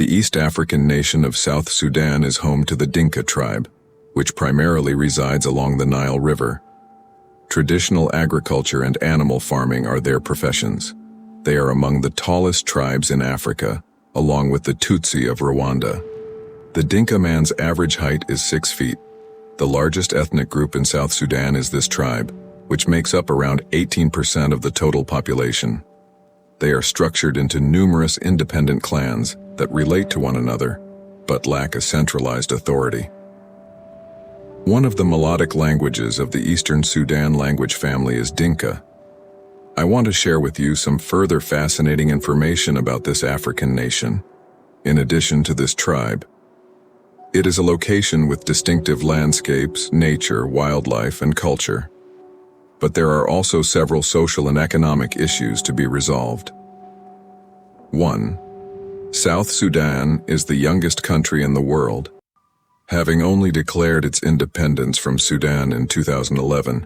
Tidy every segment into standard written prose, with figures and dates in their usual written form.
East African nation of South Sudan is home to the Dinka tribe, which primarily resides along the Nile River. Traditional agriculture and animal farming are their professions. They are among the tallest tribes in Africa, along with the Tutsi of Rwanda. The Dinka man's average height is 6 feet. The largest ethnic group in South Sudan is this tribe, which makes up around 18% of the total population. They are structured into numerous independent clans that relate to one another, but lack a centralized authority. One of the melodic languages of the Eastern Sudan language family is Dinka. I want to share with you some further fascinating information about this African nation. In addition to this tribe, it is a location with distinctive landscapes, nature, wildlife, and culture. But there are also several social and economic issues to be resolved. 1. South Sudan is the youngest country in the world, having only declared its independence from Sudan in 2011,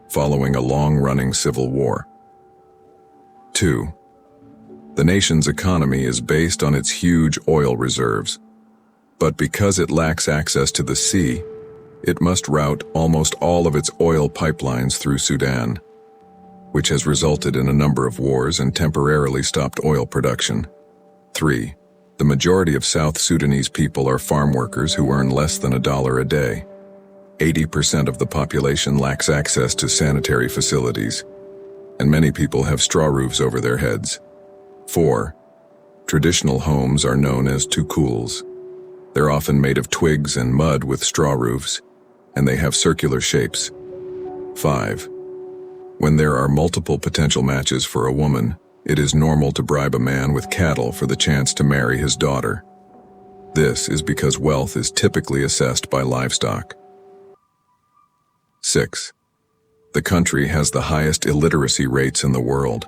following a long-running civil war. 2. The nation's economy is based on its huge oil reserves, but because it lacks access to the sea, it must route almost all of its oil pipelines through Sudan, which has resulted in a number of wars and temporarily stopped oil production. 3. The majority of South Sudanese people are farm workers who earn less than $1 a day. 80% of the population lacks access to sanitary facilities, and many people have straw roofs over their heads. 4. Traditional homes are known as tukuls. They're often made of twigs and mud with straw roofs, and they have circular shapes. 5. When there are multiple potential matches for a woman, it is normal to bribe a man with cattle for the chance to marry his daughter. This is because wealth is typically assessed by livestock. 6. The country has the highest illiteracy rates in the world,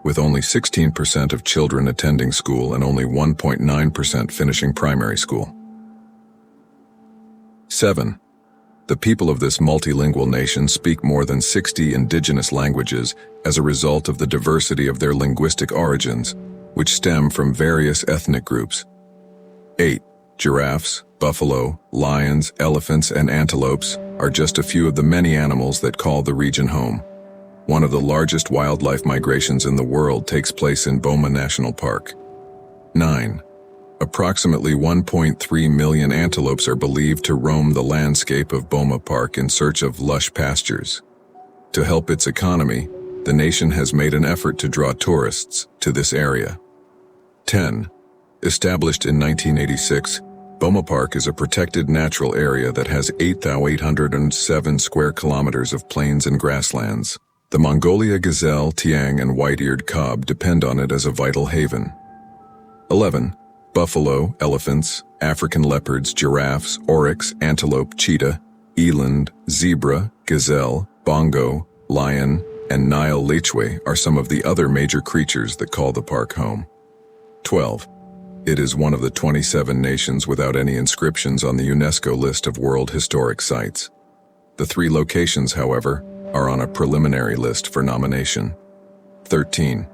with only 16% of children attending school and only 1.9% finishing primary school. 7. The people of this multilingual nation speak more than 60 indigenous languages as a result of the diversity of their linguistic origins, which stem from various ethnic groups. 8. Giraffes, buffalo, lions, elephants, and antelopes are just a few of the many animals that call the region home. One of the largest wildlife migrations in the world takes place in Boma National Park. 9. Approximately 1.3 million antelopes are believed to roam the landscape of Boma Park in search of lush pastures. To help its economy, the nation has made an effort to draw tourists to this area. 10. Established in 1986, Boma Park is a protected natural area that has 8,807 square kilometers of plains and grasslands. The Mongolia gazelle, tiang, and white-eared kob depend on it as a vital haven. 11. Buffalo, elephants, African leopards, giraffes, oryx, antelope, cheetah, eland, zebra, gazelle, bongo, lion, and Nile lechwe are some of the other major creatures that call the park home. 12. It is one of the 27 nations without any inscriptions on the UNESCO list of World Historic Sites. The 3 locations, however, are on a preliminary list for nomination. 13.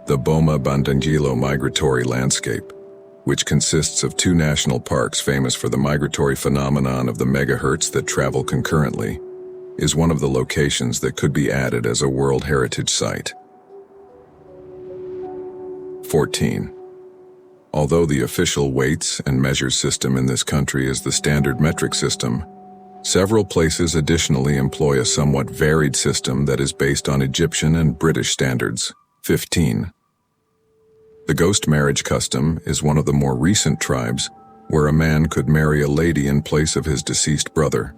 The Boma Bandangilo Migratory Landscape, which consists of 2 national parks famous for the migratory phenomenon of the megahertz that travel concurrently, is one of the locations that could be added as a World Heritage Site. 14. Although the official weights and measures system in this country is the standard metric system, several places additionally employ a somewhat varied system that is based on Egyptian and British standards. 15. The ghost marriage custom is one of the more recent tribes where a man could marry a lady in place of his deceased brother.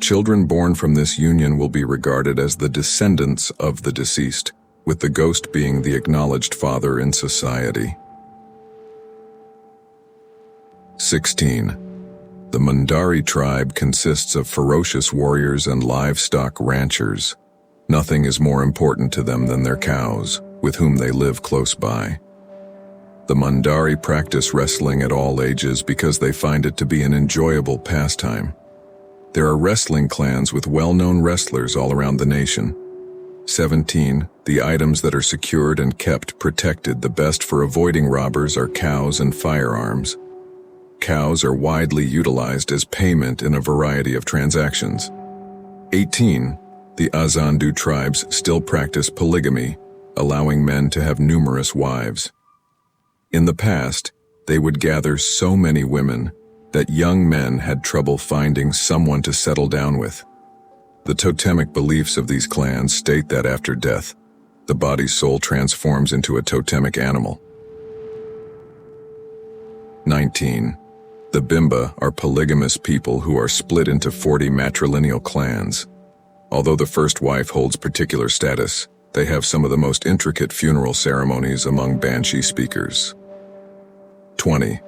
Children born from this union will be regarded as the descendants of the deceased, with the ghost being the acknowledged father in society. 16. The Mundari tribe consists of ferocious warriors and livestock ranchers. Nothing is more important to them than their cows, with whom they live close by. The Mundari practice wrestling at all ages because they find it to be an enjoyable pastime. There are wrestling clans with well-known wrestlers all around the nation. 17. The items that are secured and kept protected the best for avoiding robbers are cows and firearms. Cows are widely utilized as payment in a variety of transactions. 18. The Azandu tribes still practice polygamy, allowing men to have numerous wives. In the past, they would gather so many women that young men had trouble finding someone to settle down with. The totemic beliefs of these clans state that after death, the body's soul transforms into a totemic animal. 19. The Bimba are polygamous people who are split into 40 matrilineal clans. Although the first wife holds particular status, they have some of the most intricate funeral ceremonies among Banshee speakers. 20.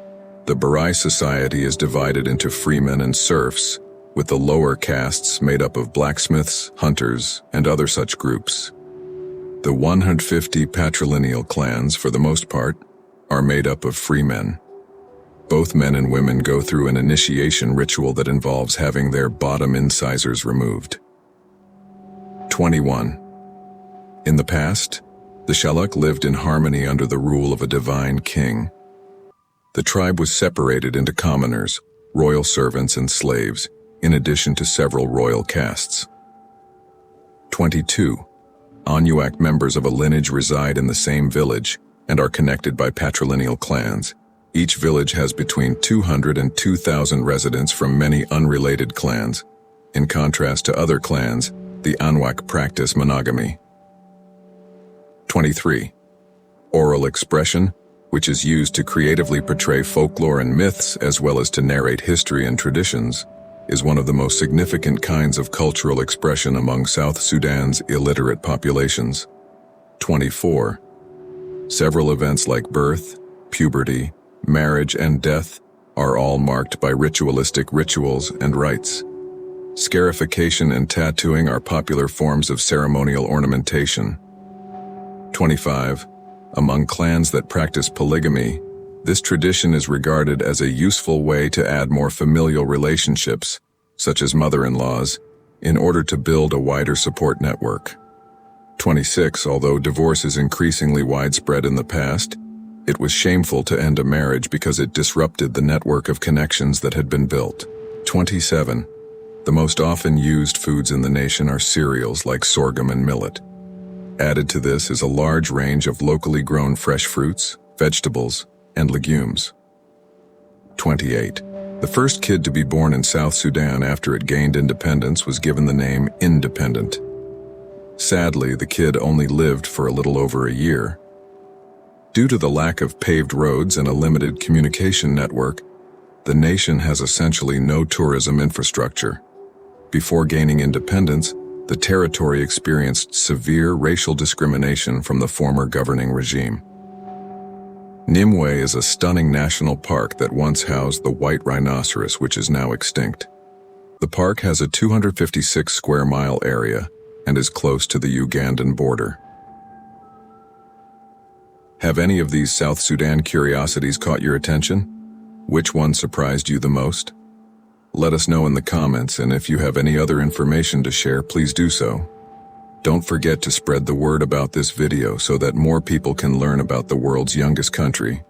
The Barai society is divided into freemen and serfs, with the lower castes made up of blacksmiths, hunters, and other such groups. The 150 patrilineal clans, for the most part, are made up of free men. Both men and women go through an initiation ritual that involves having their bottom incisors removed. 21. In the past, the Shaluk lived in harmony under the rule of a divine king. The tribe was separated into commoners, royal servants, and slaves, in addition to several royal castes. 22. Anuak members of a lineage reside in the same village and are connected by patrilineal clans. Each village has between 200 and 2,000 residents from many unrelated clans. In contrast to other clans, the Anuak practice monogamy. 23. Oral expression, which is used to creatively portray folklore and myths as well as to narrate history and traditions, is one of the most significant kinds of cultural expression among South Sudan's illiterate populations. 24. Several events like birth, puberty, marriage, and death are all marked by ritualistic rituals and rites. Scarification and tattooing are popular forms of ceremonial ornamentation. 25. Among clans that practice polygamy, this tradition is regarded as a useful way to add more familial relationships, such as mother-in-laws, in order to build a wider support network. 26. Although divorce is increasingly widespread in the past, it was shameful to end a marriage because it disrupted the network of connections that had been built. 27. The most often used foods in the nation are cereals like sorghum and millet. Added to this is a large range of locally grown fresh fruits, vegetables, and legumes. 28. The first kid to be born in South Sudan after it gained independence was given the name Independent. Sadly, the kid only lived for a little over a year. Due to the lack of paved roads and a limited communication network, the nation has essentially no tourism infrastructure. Before gaining independence, the territory experienced severe racial discrimination from the former governing regime. Nimwe is a stunning national park that once housed the white rhinoceros, which is now extinct. The park has a 256 square mile area and is close to the Ugandan border. Have any of these South Sudan curiosities caught your attention? Which one surprised you the most? Let us know in the comments, and if you have any other information to share, please do so. Don't forget to spread the word about this video so that more people can learn about the world's youngest country.